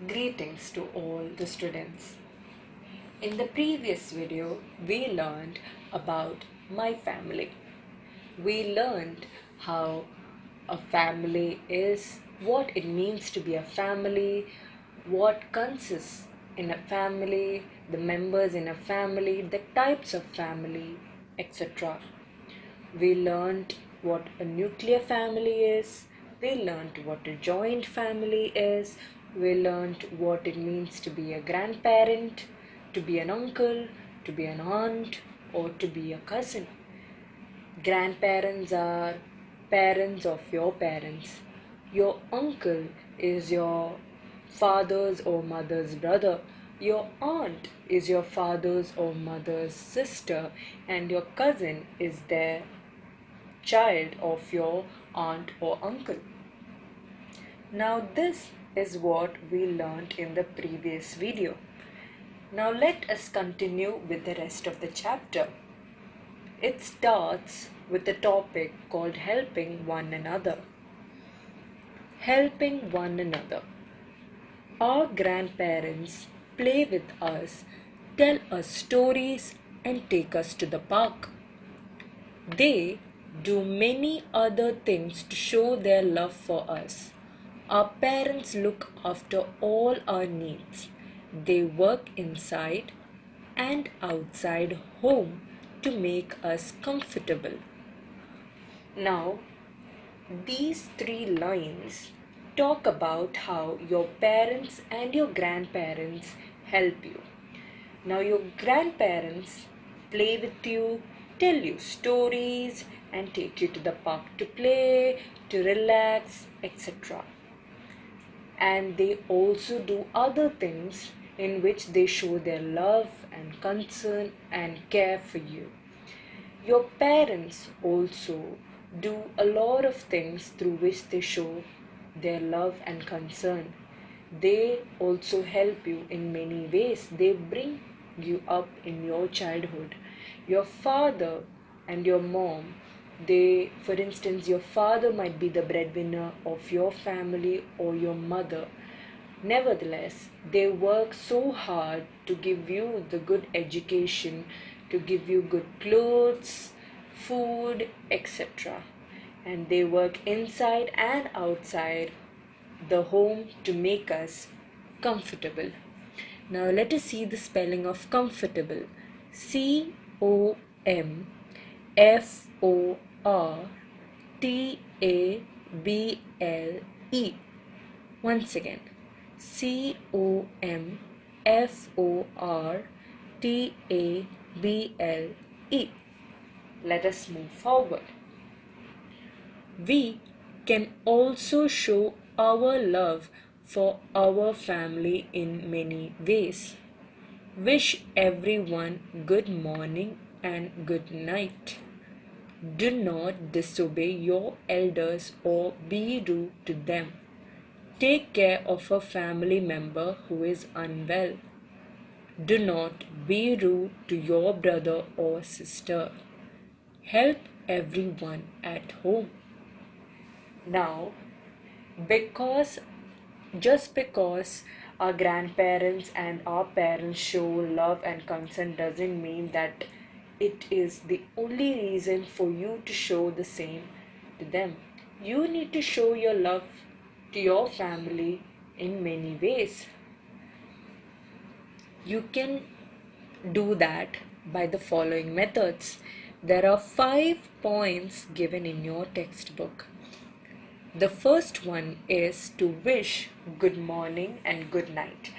Greetings to all the students. In the previous video, we learned about my family. We learned how a family is, what it means to be a family, what consists in a family, the members in a family, the types of family, etc. We learned what a nuclear family is. We learned what a joint family is. We learned what it means to be a grandparent, to be an uncle, to be an aunt, or to be a cousin. Grandparents are parents of your parents. Your uncle is your father's or mother's brother. Your aunt is your father's or mother's sister, and your cousin is their child of your aunt or uncle. Now this is what we learned in the previous video. Now let us continue with the rest of the chapter. It starts with a topic called helping one another. Helping one another. Our grandparents play with us, tell us stories, and take us to the park. They do many other things to show their love for us. Our parents look after all our needs. They work inside and outside home to make us comfortable. Now, these three lines talk about how your parents and your grandparents help you. Now, your grandparents play with you, tell you stories, and take you to the park to play, to relax, etc. And they also do other things in which they show their love and concern and care for you. Your parents also do a lot of things through which they show their love and concern. They also help you in many ways. They bring you up in your childhood. Your father and your mom, for instance, your father might be the breadwinner of your family or your mother. Nevertheless, they work so hard to give you the good education, to give you good clothes, food, etc. And they work inside and outside the home to make us comfortable. Now let us see the spelling of comfortable. COMFORTABLE. Once again, COMFORTABLE. Let us move forward. We can also show our love for our family in many ways. Wish everyone good morning and good night. Do not disobey your elders or be rude to them. Take care of a family member who is unwell. Do not be rude to your brother or sister. Help everyone at home. Now, just because our grandparents and our parents show love and concern doesn't mean that it is the only reason for you to show the same to them. You need to show your love to your family in many ways. You can do that by the following methods. There are 5 points given in your textbook. The first one is to wish good morning and good night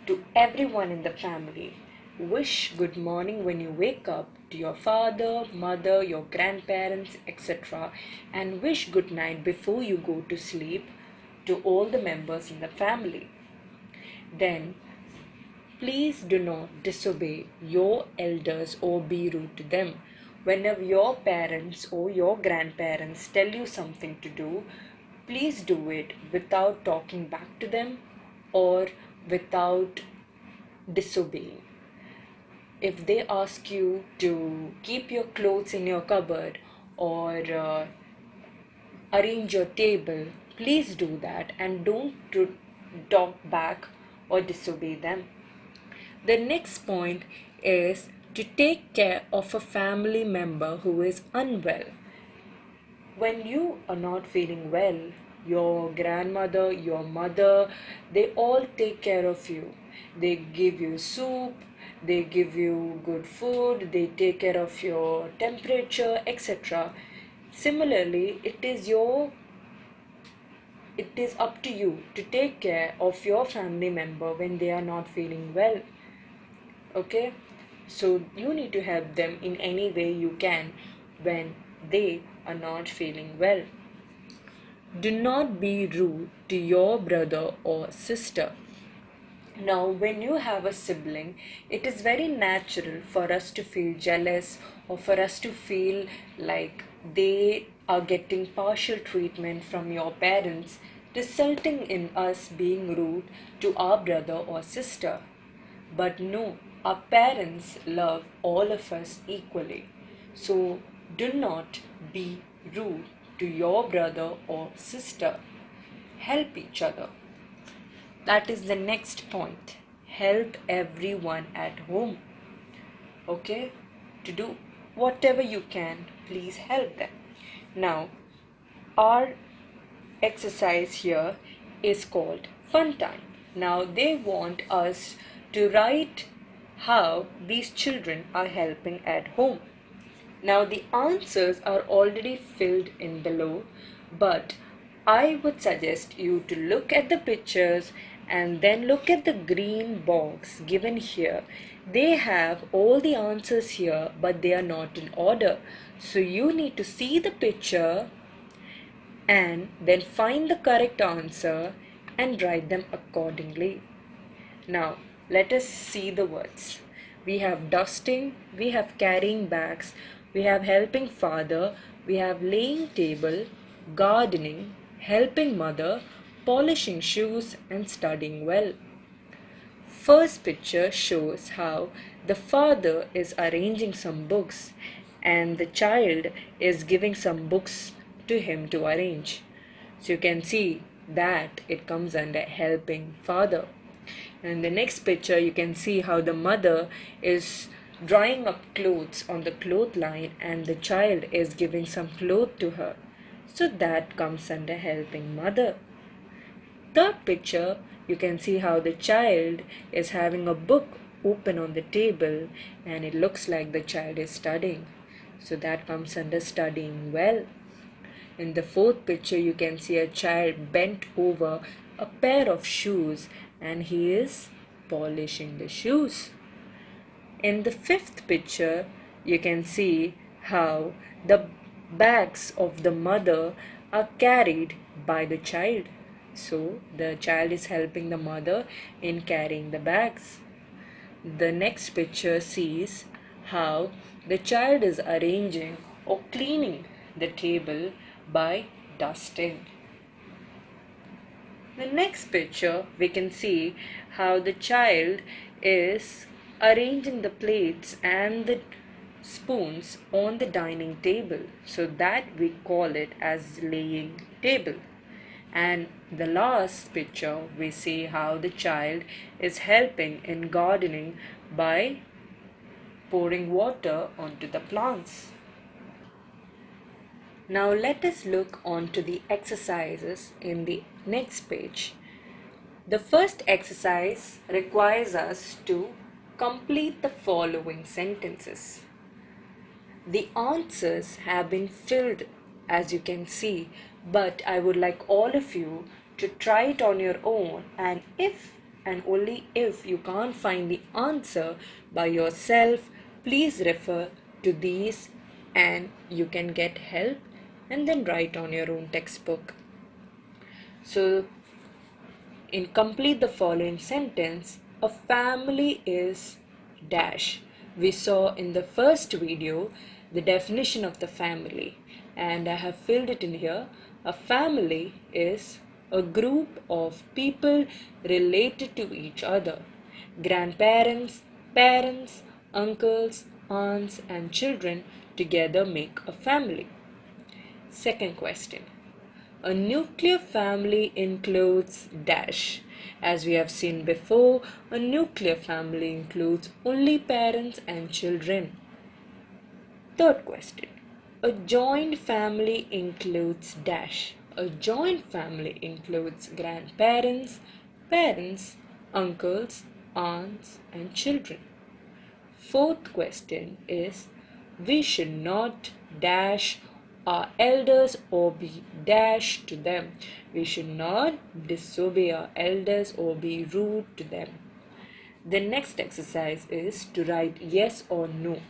to everyone in the family. Wish good morning when you wake up to your father, mother, your grandparents, etc. And wish good night before you go to sleep to all the members in the family. Then, please do not disobey your elders or be rude to them. Whenever your parents or your grandparents tell you something to do, please do it without talking back to them or without disobeying. If they ask you to keep your clothes in your cupboard or arrange your table, please do that and don't talk back or disobey them. The next point is to take care of a family member who is unwell. When you are not feeling well, your grandmother, your mother, they all take care of you. They give you soup, they give you good food, they take care of your temperature, etc. Similarly, it is up to you to take care of your family member when they are not feeling well. Okay? So you need to help them in any way you can when they are not feeling well. Do not be rude to your brother or sister. Now, when you have a sibling, it is very natural for us to feel jealous or for us to feel like they are getting partial treatment from your parents, resulting in us being rude to our brother or sister. But no, our parents love all of us equally. So do not be rude to your brother or sister. Help each other. That is the next point. Help everyone at home. Okay? To do whatever you can, please help them. Now, our exercise here is called Fun Time. Now, they want us to write how these children are helping at home. Now, the answers are already filled in below, but I would suggest you to look at the pictures and then look at the green box given here. They have all the answers here, but they are not in order. So, you need to see the picture and then find the correct answer and write them accordingly. Now, let us see the words. We have dusting, we have carrying bags, we have helping father, we have laying table, gardening, helping mother, polishing shoes, and studying well. First picture shows how the father is arranging some books and the child is giving some books to him to arrange. So you can see that it comes under helping father. And in the next picture, you can see how the mother is drying up clothes on the clothesline and the child is giving some cloth to her. So that comes under helping mother. Third picture, you can see how the child is having a book open on the table and it looks like the child is studying. So that comes under studying well. In the fourth picture, you can see a child bent over a pair of shoes and he is polishing the shoes. In the fifth picture, you can see how the bags of the mother are carried by the child. So the child is helping the mother in carrying the bags. The next picture sees how the child is arranging or cleaning the table by dusting. The next picture, we can see how the child is arranging the plates and the spoons on the dining table. So that we call it as laying table. And the last picture, we see how the child is helping in gardening by pouring water onto the plants. Now let us look on to the exercises in the next page. The first exercise requires us to complete the following sentences. The answers have been filled as you can see, but I would like all of you to try it on your own, and if and only if you can't find the answer by yourself, please refer to these and you can get help and then write on your own textbook. So, in complete the following sentence, a family is dash. We saw in the first video the definition of the family and I have filled it in here. A family is a group of people related to each other. Grandparents, parents, uncles, aunts and children together make a family. Second question. A nuclear family includes dash. As we have seen before, a nuclear family includes only parents and children. Third question. A joint family includes dash. A joint family includes grandparents, parents, uncles, aunts, and children. Fourth question is we should not dash our elders or be dash to them. We should not disobey our elders or be rude to them. The next exercise is to write yes or no.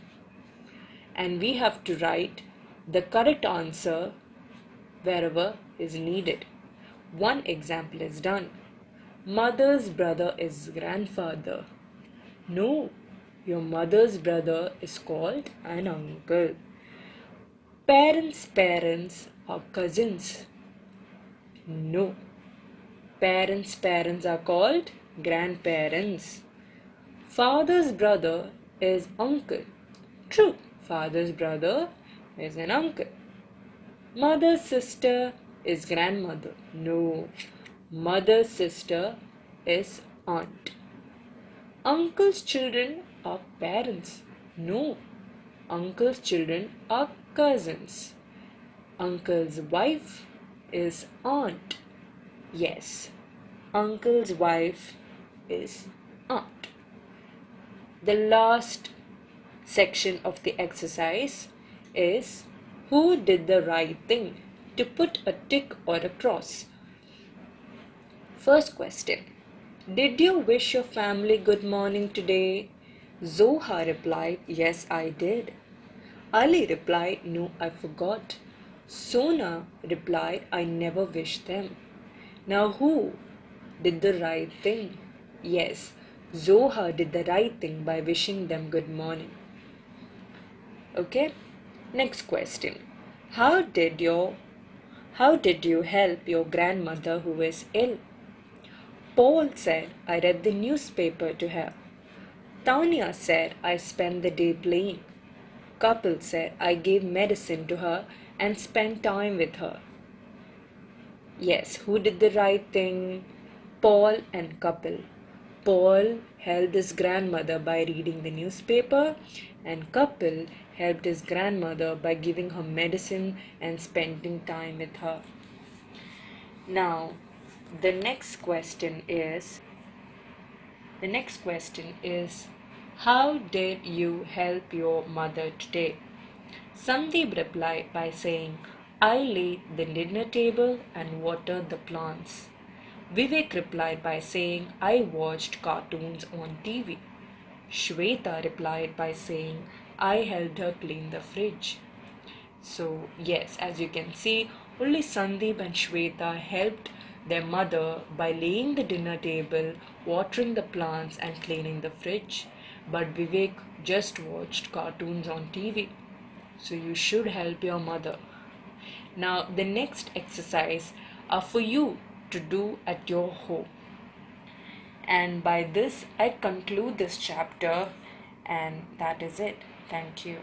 And we have to write the correct answer wherever is needed. One example is done. Mother's brother is grandfather. No, your mother's brother is called an uncle. Parents' are cousins. No, parents' are called grandparents. Father's brother is uncle. True, father's brother is an uncle. Mother's sister is grandmother. No, mother's sister is aunt. Uncle's children are parents. No, uncle's children are cousins. Uncle's wife is aunt. Yes, uncle's wife is aunt. The last section of the exercise is who did the right thing, to put a tick or a cross. First question. Did you wish your family good morning today? Zoha replied, yes, I did. Ali replied, no, I forgot. Sona replied, I never wished them. Now who did the right thing? Yes, Zoha did the right thing by wishing them good morning. Okay, next question. How did you help your grandmother who is ill? Paul said, I read the newspaper to her. Tanya said, I spent the day playing. Kapil said, I gave medicine to her and spent time with her. Yes, who did the right thing? Paul and Kapil. Paul helped his grandmother by reading the newspaper, and Kapil helped his grandmother by giving her medicine and spending time with her. Now, the next question is how did you help your mother today? Sandeep replied by saying, I laid the dinner table and watered the plants. Vivek replied by saying, I watched cartoons on TV. Shweta replied by saying, I helped her clean the fridge. So, yes, as you can see, only Sandeep and Shweta helped their mother by laying the dinner table, watering the plants, and cleaning the fridge. But Vivek just watched cartoons on TV. So, you should help your mother. Now, the next exercise are for you to do at your home. And by this, I conclude this chapter, and that is it. Thank you.